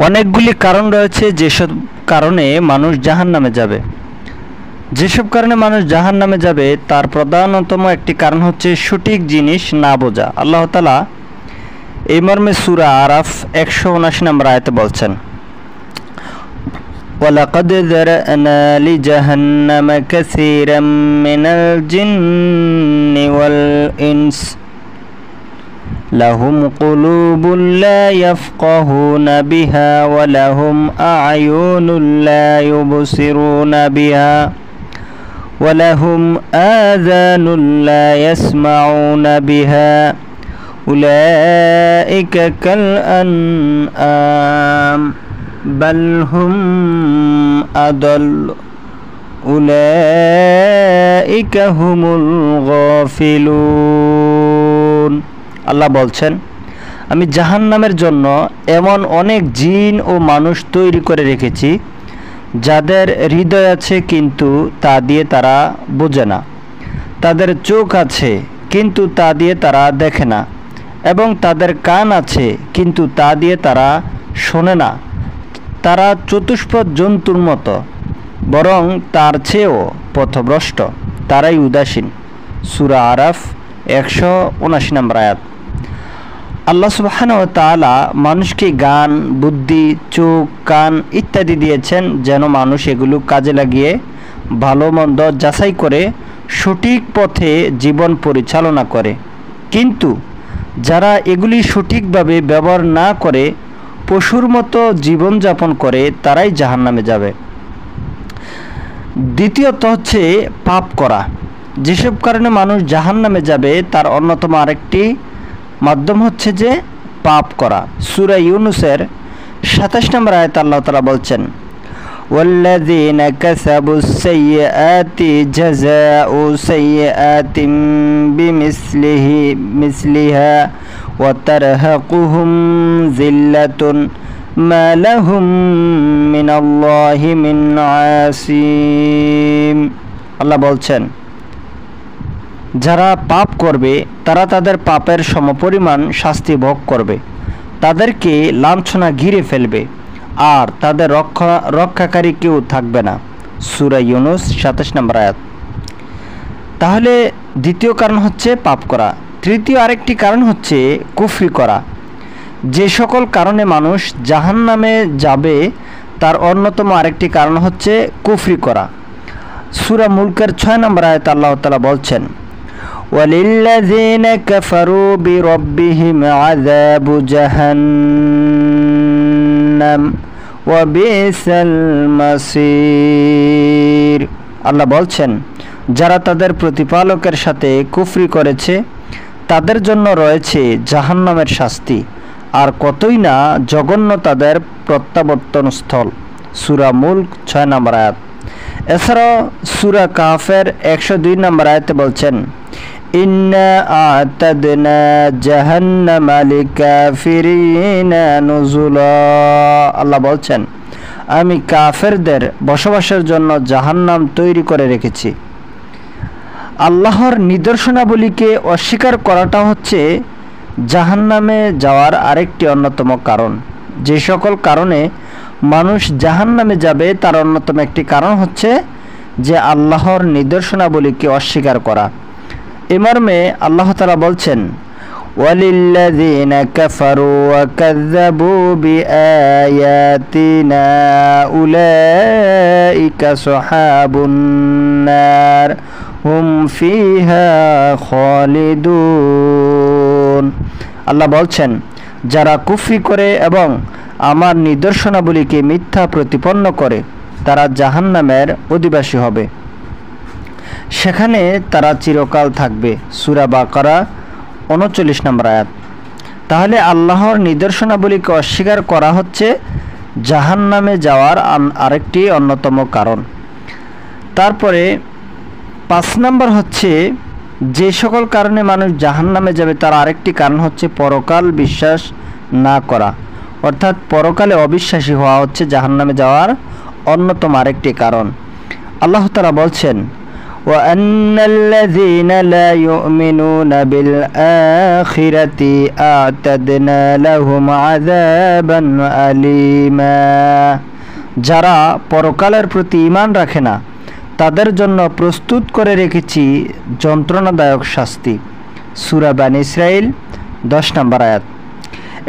অনেকগুলি কারণ রয়েছে যেসব কারণে মানুষ জাহান্নামে যাবে। যেসব কারণে মানুষ জাহান্নামে যাবে তার প্রধানতম একটি কারণ হচ্ছে সঠিক জিনিস না বোঝা। আল্লাহ তাআলা এই মর্মে সূরা আরাফ 179 নম্বর আয়াতে বলছেন, وَلَقَدْ ذَرَأْنَا لِجَهَنَّمَ كَثِيرًا مِنَ الْجِنِّ وَالْإِنسِ لَهُمْ قُلُوبٌ لَا يَفْقَهُونَ بِهَا وَلَهُمْ أَعْيُنٌ لَا يُبْصِرُونَ بِهَا وَلَهُمْ آذَانٌ لَا يَسْمَعُونَ بِهَا أُولَئِكَ كَالْأَنْعَامِ بل هم أضل أولئك هم الغافلون। আল্লাহ বলছেন, আমি জাহান্নামের জন্য এমন অনেক জিন ও মানুষ তৈরি করে রেখেছি যাদের হৃদয় আছে কিন্তু তা দিয়ে তারা বোঝে না, তাদের চোখ আছে কিন্তু তা দিয়ে তারা দেখে না, এবং তাদের কান আছে কিন্তু তা দিয়ে তারা শোনে না। তারা চতুষ্পদ জন্তুর মতো, বরং তার চেয়েও পথভ্রষ্ট, তারাই উদাসীন। সূরা আরাফ 179 নম্বর আয়াত। আল্লাহ সুবহানাহু ওয়া তাআলা মানুষকে জ্ঞান, বুদ্ধি, চোখ, কান ইত্যাদি দিয়েছেন যেন মানুষ এগুলো কাজে লাগিয়ে ভালো মন্দ যাচাই করে সঠিক পথে জীবন পরিচালনা করে। কিন্তু যারা এগুলি সঠিকভাবে ব্যবহার না করে পশুর মতো জীবনযাপন করে তারাই জাহান্নামে যাবে। দ্বিতীয়ত হচ্ছে পাপ করা। যেসব কারণে মানুষ জাহান্নামে যাবে তার অন্যতম আরেকটি মাধ্যম হচ্ছে যে পাপ করা। সূরা ইউনূসের 27 নম্বর আয়াতে আল্লাহ তাআলা বলছেন, والذين كسبوا السيئات جزاء سيئات بمثلها وترهقهم ذلة ما لهم من الله من عاصم। আল্লাহ বলছেন, যারা পাপ করবে তারা তাদের পাপের সমপরিমাণ শাস্তি ভোগ করবে, তাদেরকে লাঞ্ছনা ঘিরে ফেলবে আর তাদের রক্ষাকারী কেউ থাকবে না। সূরা ইউনূস 27 নম্বর আয়াত। তাহলে দ্বিতীয় কারণ হচ্ছে পাপ করা। তৃতীয় আরেকটি কারণ হচ্ছে কুফরি করা। যে সকল কারণে মানুষ জাহান্নামে যাবে তার অন্যতম আরেকটি কারণ হচ্ছে কুফরি করা। সূরা মুলকের 6 নম্বর আয়াতে আল্লাহ তাআলা বলছেন, ওয়ালিল্লাযীনা কাফারু বিরাব্বিহিম আযাবু জাহান্নাম ওয়া বিসাল মাসীর। আল্লাহ বলছেন, যারা তাদের প্রতিপালকের সাথে কুফরি করেছে তাদের জন্য রয়েছে জাহান্নামের শাস্তি, আর কতই না জঘন্য তাদের প্রত্যাবর্তন স্থল। সূরা মুলক 6 নম্বর আয়াত। এছাড়াও সূরা কাহফের 102 নম্বর আয়াতে বলছেন, ইন্না আ'তাদনা জাহান্নামা লিকাফিরিনা নুজুলা। আল্লাহ বলছেন, আমি কাফেরদের বসবাসের জন্য জাহান্নাম তৈরি করে রেখেছি। আল্লাহর নিদর্শনাবলীকে অস্বীকার করাটা হচ্ছে জাহান্নামে যাওয়ার আরেকটি অন্যতম কারণ। যে সকল কারণে মানুষ জাহান্নামে যাবে তার অন্যতম একটি কারণ হচ্ছে যে আল্লাহর নিদর্শনাবলীকে অস্বীকার করা। এ মর্মে আল্লাহ তাআলা বলছেন, ওয়ালিল্লাযীনা কাফারু ওয়া কাযযাবু বিআয়াতিনা উলাইকা আসহাবুন নার হুম ফিহা খালিদুন। আল্লাহ বলছেন, যারা কুফরি করে এবং আমার নিদর্শনাবলীকে মিথ্যা প্রতিপন্ন করে তারা জাহান্নামের অধিবাসী হবে, সেখানে তারা চিরকাল থাকবে। সূরা বাকারা 39 নম্বর আয়াত। তাহলে আল্লাহর নিদর্শনাবলীকে অস্বীকার করা হচ্ছে জাহান্নামে যাওয়ার আরেকটি অন্যতম কারণ। তারপরে 5 নম্বর হচ্ছে যে সকল কারণে মানুষ জাহান্নামে যাবে তার আরেকটি কারণ হচ্ছে পরকাল বিশ্বাস না করা, অর্থাৎ পরকালে অবিশ্বাসী হওয়া হচ্ছে জাহান্নামে যাওয়ার অন্যতম আরেকটি কারণ। আল্লাহ তাআলা বলছেন, وأن الذين لا يؤمنون بالآخرة أعتدنا لهم عذابا أليما। যারা পরকালের প্রতি ঈমান রাখে না তাদের জন্য প্রস্তুত করে রেখেছি যন্ত্রণাদায়ক শাস্তি। সূরা বানী ইসরাঈল 10 নম্বর আয়াত।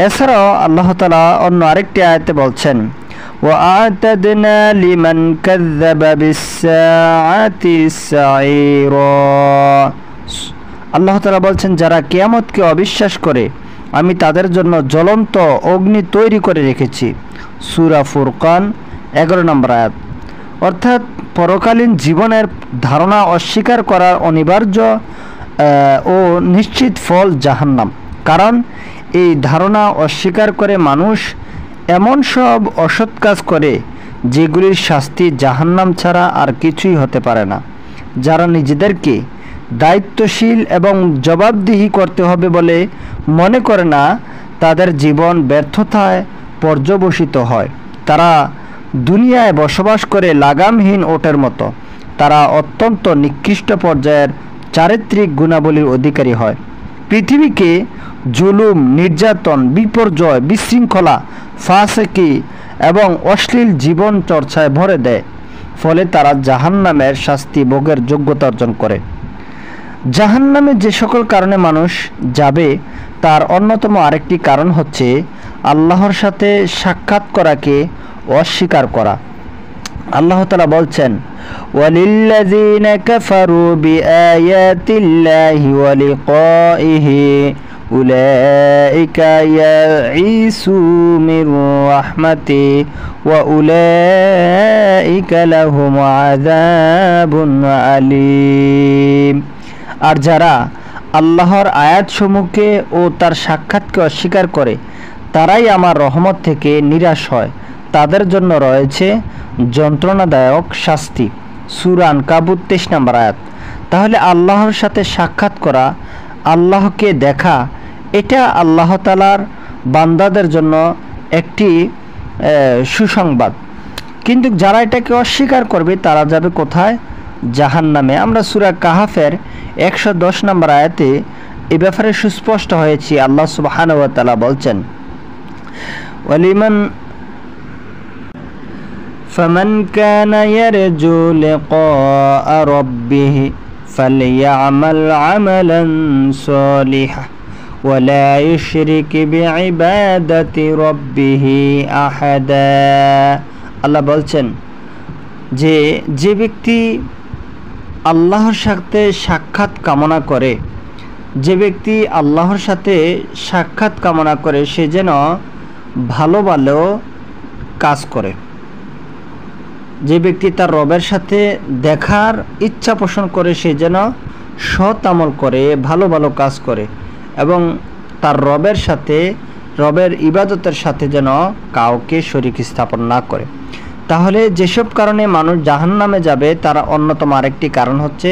এছাড়াও আল্লাহ তাআলা অন্য আরেকটি আয়াতে বলছেন, وَأَعْتَدْنَا لِمَنْ كَذَّبَ بِالسَّاعَةِ سَعِيرًا। আল্লাহ তাআলা বলছেন, যারা কিয়ামতকে অবিশ্বাস করে আমি তাদের জন্য জ্বলন্ত অগ্নি তৈরি করে রেখেছি। সূরা ফুরকান 11 নম্বর আয়াত। অর্থাৎ পরকালীন জীবনের ধারণা অস্বীকার করার অনিবার্য ও নিশ্চিত ফল জাহান্নাম। কারণ এই ধারণা অস্বীকার করে মানুষ এমন সব অসৎ কাজ করে যেগুলির শাস্তি জাহান্নাম ছাড়া আর কিছুই হতে পারে না। যারা নিজেদেরকে দায়িত্বশীল এবং জবাবদিহি করতে হবে বলে মনে করে না, তাদের জীবন ব্যর্থতায় পর্যবসিত হয়। তারা দুনিয়ায় বসবাস করে লাগামহীন ওটের মতো। তারা অত্যন্ত নিকৃষ্ট পর্যায়ের চারিত্রিক গুণাবলীর অধিকারী হয়। পৃথিবীকে জুলুম, নির্যাতন, বিপর্যয়, বিশৃঙ্খলা, ফাসেকি এবং অশ্লীল জীবন চর্চায় ভরে দেয়। ফলে তারা জাহান্নামের শাস্তি ভোগের যোগ্যতা অর্জন করে। জাহান্নামে যে সকল কারণে মানুষ যাবে তার অন্যতম আরেকটি কারণ হচ্ছে আল্লাহর সাথে সাক্ষাৎ করাকে অস্বীকার করা। আল্লাহ তাআলা বলছেন, ওয়ালিল্লাযীনা কাফারু বিআয়াতিল্লাহি ওয়া লিকাইহি উলাইকা ইয়াঈসু মির রাহমাতি ওয়া উলাইকা লাহুম আযাবুন আলীম। আর যারা আল্লাহর আয়াতসমূহকে ও তার সাক্ষাৎকে অস্বীকার করে তারাই আমার রহমত থেকে নিরাশ হয়। তাদের জন্য রয়েছে যন্ত্রণাদায়ক শাস্তি। সূরা আনকাবুত 23 নম্বর আয়াত। তাহলে আল্লাহর সাথে সাক্ষাৎ করা, আল্লাহকে দেখা, এটা আল্লাহ তাআলার বান্দাদের জন্য একটি সুসংবাদ। কিন্তু যারা এটাকে অস্বীকার করবে তারা যাবে কোথায়? জাহান্নামে। আমরা সূরা কাহাফের 110 নম্বর আয়াতে এ ব্যাপারে সুস্পষ্ট হয়েছি। আল্লাহ সুবহানাহু ওয়া তাআলা বলছেন, فمن كان يرجو لقاء ربه فليعمل عملا صالحا ولا يشرك بعبادة ربه أحدا। আল্লাহ বলছেন যে ব্যক্তি আল্লাহর সাথে সাক্ষাৎ কামনা করে, যে ব্যক্তি আল্লাহর সাথে সাক্ষাৎ কামনা করে সে যেন ভালো ভালো কাজ করে। যে ব্যক্তি তার রবের সাথে দেখার ইচ্ছা পোষণ করে সে যেন সৎ আমল করে, ভালো ভালো কাজ করে এবং তার রবের সাথে, রবের ইবাদতের সাথে যেন কাউকে শরীক স্থাপন না করে। তাহলে যেসব কারণে মানুষ জাহান্নামে যাবে তার অন্যতম আরেকটি কারণ হচ্ছে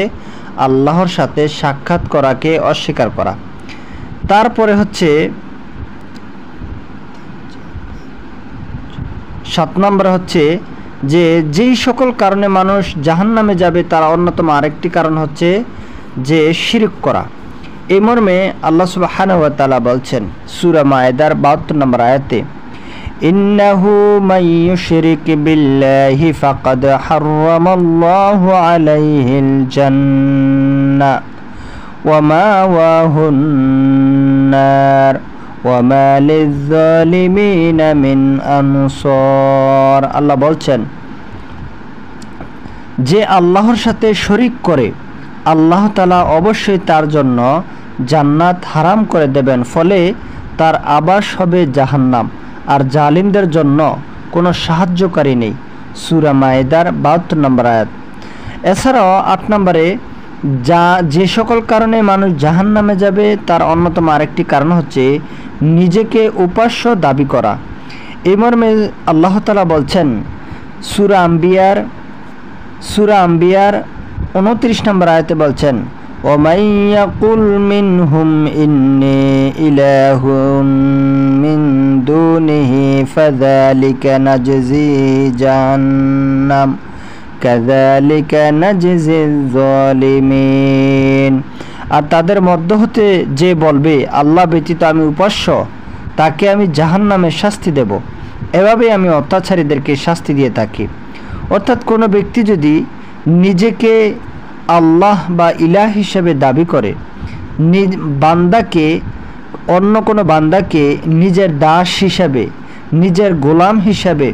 আল্লাহর সাথে সাক্ষাৎ করাকে অস্বীকার করা। তারপরে হচ্ছে 7 নম্বর হচ্ছে যেই সকল কারণে মানুষ জাহান্নামে যাবে তার অন্যতম আরেকটি কারণ হচ্ছে যে শিরক করা। এই মর্মে আল্লাহ সুবহানাহু ওয়া তাআলা বলছেন সূরা মায়েদার 72 নম্বর আয়াতে, ইন্নাহু মান ইউশরিক বিল্লাহি ফাকাদ হারামাল্লাহু আলাইহিল জান্নাহ ওয়া মাওয়াহুন নার ওয়া মা লিয-যালিমিনা মিন আনসার। আল্লাহ বলছেন যে আল্লাহর সাথে শরীক করে আল্লাহ তাআলা অবশ্যই তার জন্য জান্নাত হারাম করে দেবেন, ফলে তার আবাস হবে জাহান্নাম, আর জালিমদের জন্য কোনো সাহায্যকারী নেই। সূরা মায়েদার 72 নম্বর আয়াত। এছাড়াও 8 নম্বরে যে সকল কারণে মানুষ জাহান্নামে যাবে তার অন্যতম আরেকটি কারণ হচ্ছে নিজেকে উপাস্য দাবি করা। এই মর্মে আল্লাহ তাআলা বলছেন সূরা আম্বিয়ার 29 নম্বর আয়াতে বলছেন, وَمَن يَقُلْ مِنْهُمْ إِنِّي إِلَٰهٌ مِّن دُونِهِ فَذَلِكَ نَجْزِيهِ جَهَنَّمَ কাযালিকা নাজজিজ যালিমিন। আর তাদের মধ্য হতে যে বলবে আল্লাহ ব্যতীত আমি উপাস্য, তাকে আমি জাহান্নামের শাস্তি দেব, এভাবেই আমি অত্যাচারীদেরকে শাস্তি দিয়ে থাকি। অর্থাৎ কোনো ব্যক্তি যদি নিজেকে আল্লাহ বা ইলাহ হিসেবে দাবি করে, বান্দাকে, অন্য কোনো বান্দাকে নিজের দাস হিসাবে, নিজের গোলাম হিসাবে